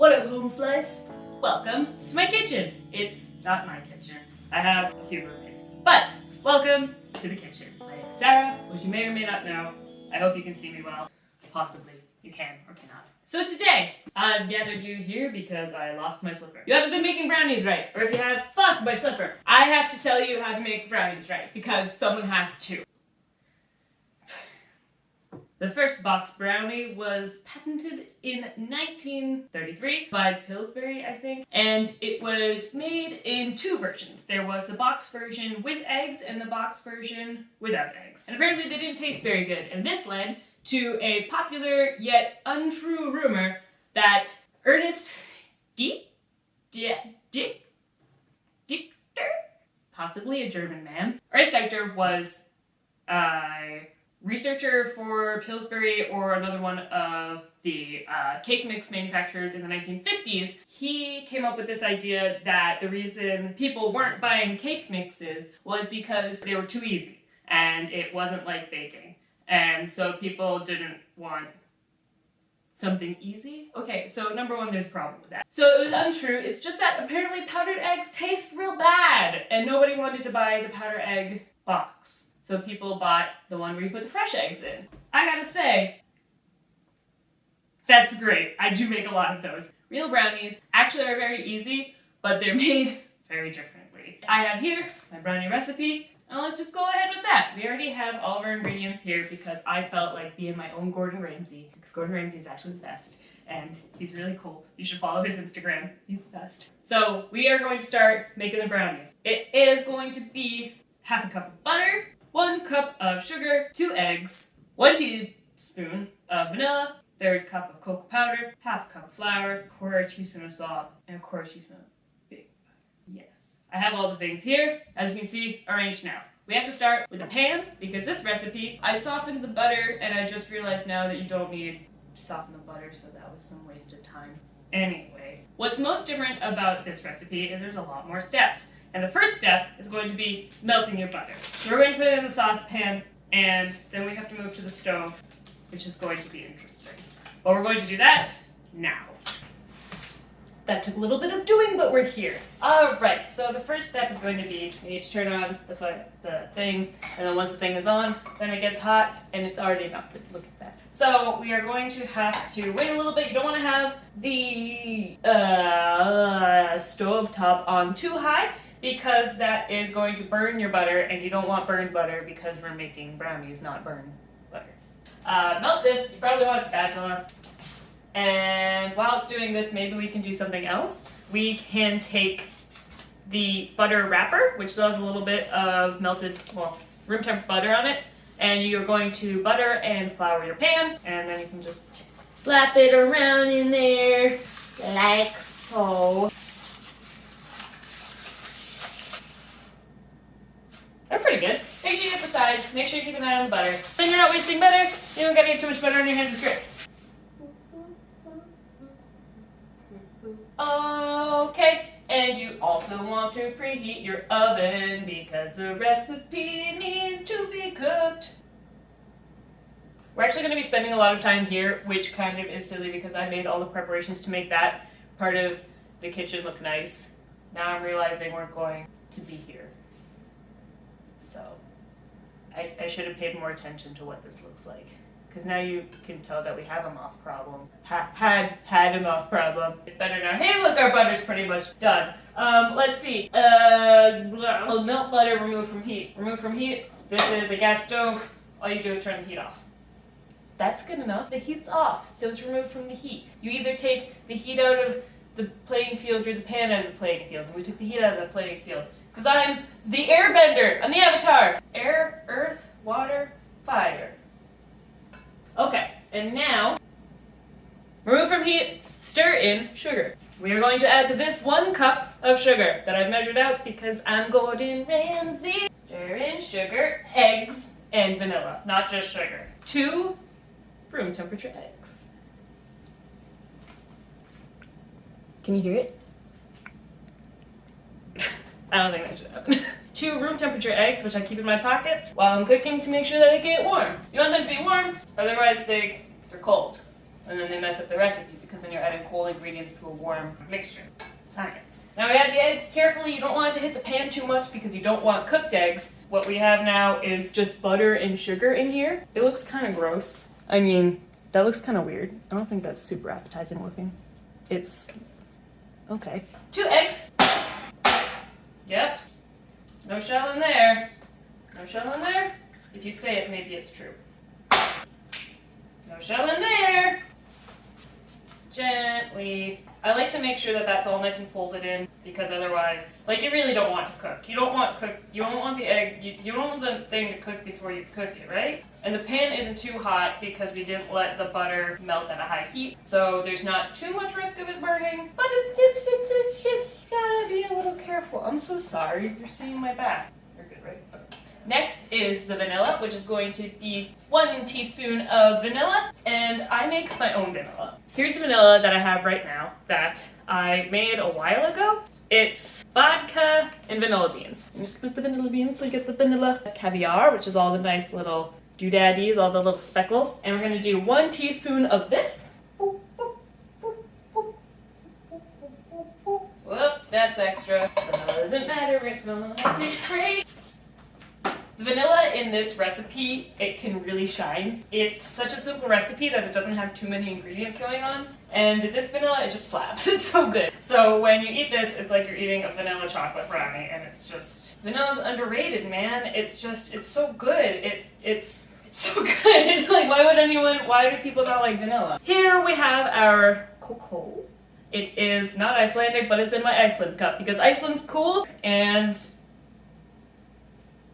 What up, home slice? Welcome to my kitchen. It's not my kitchen. I have a few roommates. But welcome to the kitchen. My name is Sarah, which you may or may not know. I hope you can see me well. Possibly you can or cannot. So today, I've gathered you here because I lost my slipper. You haven't been making brownies right, or if you have, fuck my slipper. I have to tell you how to make brownies right because someone has to. The first box brownie was patented in 1933 by Pillsbury, I think, and it was made in two versions. There was the box version with eggs and the box version without eggs. And apparently they didn't taste very good, and this led to a popular yet untrue rumor that Ernest Dichter, possibly a German man, Ernest Dichter was a researcher for Pillsbury or another one of the cake mix manufacturers in the 1950s. He came up with this idea that the reason people weren't buying cake mixes was because they were too easy and it wasn't like baking. And so people didn't want something easy. Okay, so number one, there's a problem with that. So it was untrue. It's just that apparently powdered eggs taste real bad and nobody wanted to buy the powdered egg box. So people bought the one where you put the fresh eggs in. I gotta say, that's great. I do make a lot of those. Real brownies actually are very easy, but they're made very differently. I have here my brownie recipe, and let's just go ahead with that. We already have all of our ingredients here because I felt like being my own Gordon Ramsay, because Gordon Ramsay is actually the best, and he's really cool. You should follow his Instagram. He's the best. So we are going to start making the brownies. It is going to be half a cup of butter, 1 cup of sugar, 2 eggs, 1 teaspoon of vanilla, 1/3 cup of cocoa powder, half a cup of flour, 1/4 teaspoon of salt, and 1/4 teaspoon of baking powder. Yes. I have all the things here, as you can see, arranged now. We have to start with a pan, because this recipe, I softened the butter, and I just realized now that you don't need to soften the butter, so that was some wasted time. Anyway, what's most different about this recipe is there's a lot more steps. And the first step is going to be melting your butter. So we're going to put it in the saucepan, and then we have to move to the stove, which is going to be interesting. But we're going to do that now. That took a little bit of doing, but we're here. All right, so the first step is going to be, you need to turn on the thing, and then once the thing is on, then it gets hot, and it's already melted. Look at that. So we are going to have to wait a little bit. You don't want to have the stove top on too high, because that is going to burn your butter, and you don't want burned butter because we're making brownies, not burned butter. Melt this. You probably want a spatula. And while it's doing this, maybe we can do something else. We can take the butter wrapper, which still has a little bit of melted, room temp butter on it, and you're going to butter and flour your pan, and then you can just slap it around in there like so. They're pretty good. Make sure you get the sides. Make sure you keep an eye on the butter. Then you're not wasting butter. You don't gotta get too much butter on your hands. It's great. Okay, and you also want to preheat your oven because the recipe needs to be cooked. We're actually going to be spending a lot of time here, which kind of is silly because I made all the preparations to make that part of the kitchen look nice. Now I'm realizing we're going to be here. So I should have paid more attention to what this looks like. Because now you can tell that we have a moth problem. Had a moth problem. It's better now. Hey, look, our butter's pretty much done. Let's see. Melt butter, remove from heat. Remove from heat. This is a gas stove. All you do is turn the heat off. That's good enough. The heat's off, so it's removed from the heat. You either take the heat out of the playing field or the pan out of the playing field. And we took the heat out of the playing field. Because I'm the airbender. I'm the avatar. Air, earth, water, fire. Okay, and now, remove from heat, stir in sugar. We are going to add to this 1 cup of sugar that I've measured out because I'm Gordon Ramsay. Stir in sugar, eggs, and vanilla, not just sugar. 2 room temperature eggs. Can you hear it? I don't think that should happen. 2 room temperature eggs, which I keep in my pockets while I'm cooking to make sure that they get warm. You want them to be warm, otherwise they're cold. and then they mess up the recipe because then you're adding cold ingredients to a warm mixture. Science. Now we add the eggs carefully. You don't want it to hit the pan too much because you don't want cooked eggs. What we have now is just butter and sugar in here. It looks kind of gross. I mean, that looks kind of weird. I don't think that's super appetizing looking. It's okay. 2 eggs. Yep. No shell in there. No shell in there. If you say it, maybe it's true. No shell in there. Gently. I like to make sure that that's all nice and folded in because otherwise, like, you really don't want to cook. You don't want the egg, you don't want the thing to cook before you cook it, right? And the pan isn't too hot because we didn't let the butter melt at a high heat. So there's not too much risk of it burning, but it's you gotta be a little careful. I'm so sorry, you're seeing my back. You're good, right? Okay. Next is the vanilla, which is going to be 1 teaspoon of vanilla, and I make my own vanilla. Here's the vanilla that I have right now that I made a while ago. It's vodka and vanilla beans. I'm just gonna put the vanilla beans so you get the vanilla caviar, which is all the nice little doodaddies, all the little speckles. And we're gonna do 1 teaspoon of this. Whoop, that's extra. Doesn't matter, it's gonna taste great. The vanilla in this recipe, it can really shine. It's such a simple recipe that it doesn't have too many ingredients going on. And this vanilla, it just slaps. It's so good. So when you eat this, it's like you're eating a vanilla chocolate brownie, and it's just, vanilla's underrated, man. It's so good. It's so good. Like, why do people not like vanilla? Here we have our cocoa. It is not Icelandic, but it's in my Iceland cup because Iceland's cool, and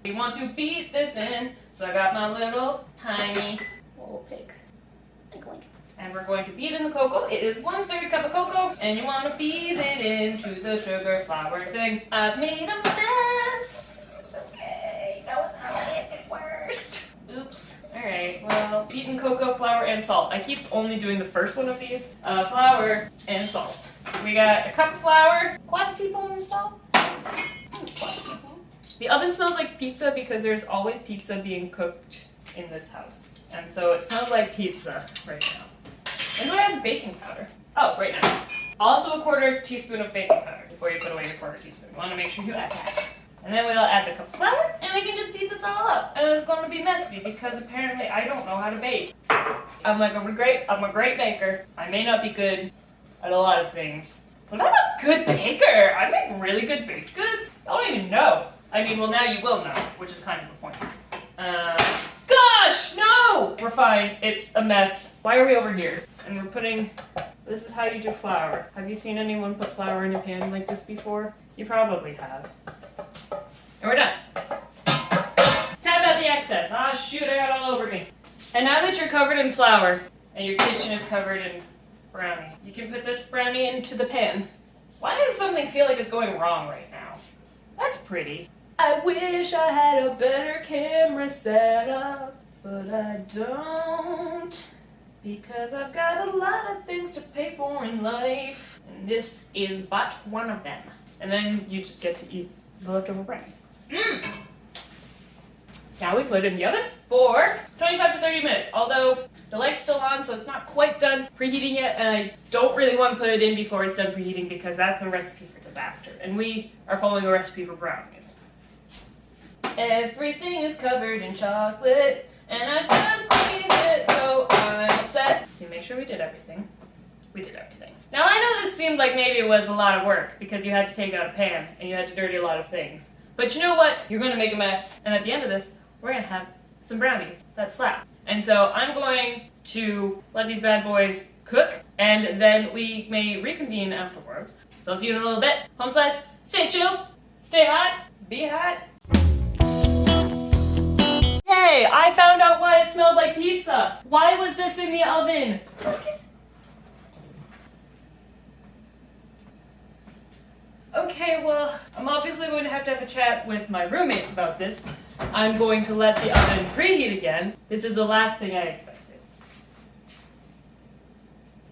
we want to beat this in, so I got my little tiny little pig. And we're going to beat in the cocoa. It is 1/3 cup of cocoa, and you want to beat it into the sugar flour thing. I've made a mess. It's okay. No, it's not okay. It's getting worse. Oops. Alright, well, beaten cocoa, flour, and salt. I keep only doing the first one of these. Flour and salt. We got a cup of flour, 1 teaspoon of salt. The oven smells like pizza because there's always pizza being cooked in this house. And so it smells like pizza right now. When do I add baking powder? Oh, right now. Also a 1/4 teaspoon of baking powder before you put away your 1/4 teaspoon. You want to make sure you add that. And then we'll add the cup of flour, and we can just beat this all up. And it's going to be messy because apparently I don't know how to bake. I'm a great baker. I may not be good at a lot of things, but I'm a good baker. I make really good baked goods. I don't even know. I mean, well, now you will know, which is kind of the point. Gosh, no! We're fine. It's a mess. Why are we over here? And we're putting, this is how you do flour. Have you seen anyone put flour in a pan like this before? You probably have. And we're done. Tap out the excess. Ah, shoot, I got all over me. And now that you're covered in flour, and your kitchen is covered in brownie, you can put this brownie into the pan. Why does something feel like it's going wrong right now? That's pretty. I wish I had a better camera setup, but I don't, because I've got a lot of things to pay for in life, and this is but one of them. And then you just get to eat the leftover brownie. Now we put it in the oven for 25 to 30 minutes, although the light's still on, so it's not quite done preheating yet, and I don't really want to put it in before it's done preheating because that's a recipe for disaster, and we are following a recipe for brownies. Everything is covered in chocolate, and I just cleaned it, so I'm upset. So make sure we did everything. We did everything. Now I know this seemed like maybe it was a lot of work because you had to take out a pan and you had to dirty a lot of things. But you know what? You're going to make a mess, and at the end of this, we're going to have some brownies that slap. And so I'm going to let these bad boys cook, and then we may reconvene afterwards. So I'll see you in a little bit. Home slice, stay chill, stay hot, be hot. Hey, I found out why it smelled like pizza. Why was this in the oven? Okay, well, I'm obviously going to have a chat with my roommates about this. I'm going to let the oven preheat again. This is the last thing I expected.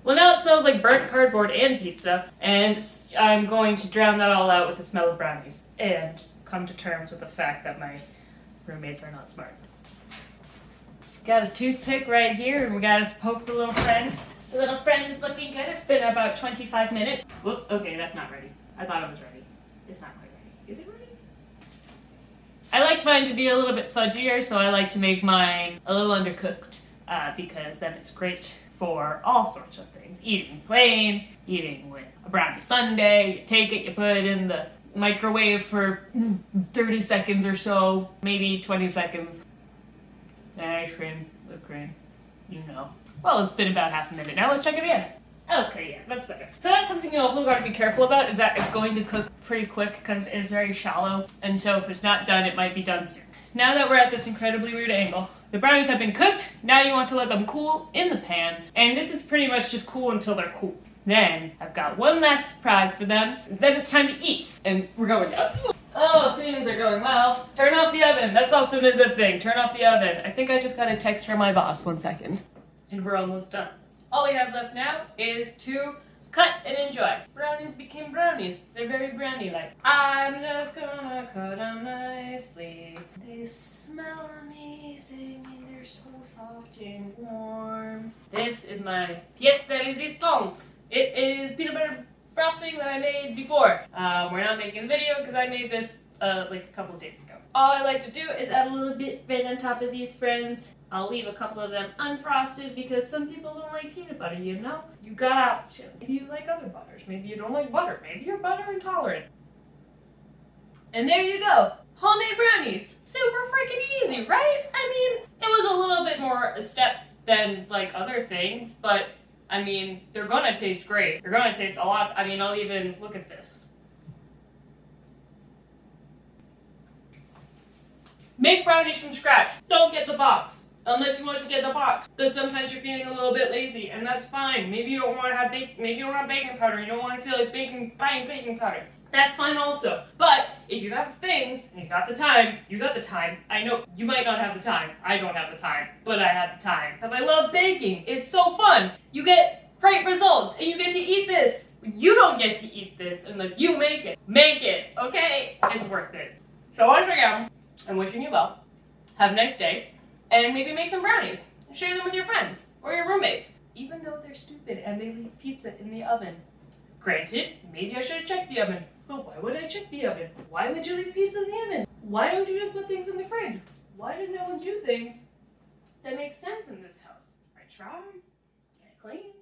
Well, now it smells like burnt cardboard and pizza, and I'm going to drown that all out with the smell of brownies and come to terms with the fact that my roommates are not smart. Got a toothpick right here, and we got us poke the little friend. The little friend is looking good. It's been about 25 minutes. Whoop, okay, that's not ready. I thought it was ready. It's not quite ready. Is it ready? I like mine to be a little bit fudgier, so I like to make mine a little undercooked because then it's great for all sorts of things. Eating plain, eating with a brownie sundae. You take it, you put it in the microwave for 30 seconds or so, maybe 20 seconds. Then ice cream, whipped cream, you know. Well, it's been about half a minute now. Let's check it again. Okay, yeah, that's better. So that's something you also got to be careful about, is that it's going to cook pretty quick because it is very shallow. And so if it's not done, it might be done soon. Now that we're at this incredibly weird angle, the brownies have been cooked. Now you want to let them cool in the pan. And this is pretty much just cool until they're cool. Then I've got one last surprise for them. Then it's time to eat. And we're going down. Oh, things are going well. Turn off the oven. That's also a good thing. Turn off the oven. I think I just got a text from my boss. 1 second. And we're almost done. All we have left now is to cut and enjoy. Brownies became brownies. They're very brownie-like. I'm just gonna cut them nicely. They smell amazing and they're so soft and warm. This is my pièce de résistance. It is peanut butter frosting that I made before. We're not making a video because I made this like a couple of days ago. All I like to do is add a little bit right on top of these friends. I'll leave a couple of them unfrosted because some people don't like peanut butter, you know? You gotta option. Maybe you like other butters. Maybe you don't like butter. Maybe you're butter intolerant. And there you go. Homemade brownies. Super freaking easy, right? I mean, it was a little bit more steps than like other things, but I mean, they're gonna taste great. They're gonna taste a lot. I mean, I'll even look at this. Make brownies from scratch. Don't get the box. Unless you want to get the box. Because sometimes you're feeling a little bit lazy, and that's fine. Maybe you don't want to have maybe you don't have baking powder. You don't want to feel like buying baking powder. That's fine also. But if you got the things and you got the time, I know you might not have the time. I don't have the time, but I have the time because I love baking. It's so fun. You get great results, and you get to eat this. You don't get to eat this unless you make it. Make it, okay? It's worth it. So once again, I'm wishing you well. Have a nice day. And maybe make some brownies. And share them with your friends or your roommates. Even though they're stupid and they leave pizza in the oven. Granted, maybe I should have checked the oven. But why would I check the oven? Why would you leave pizza in the oven? Why don't you just put things in the fridge? Why did no one do things that make sense in this house? I tried. I cleaned.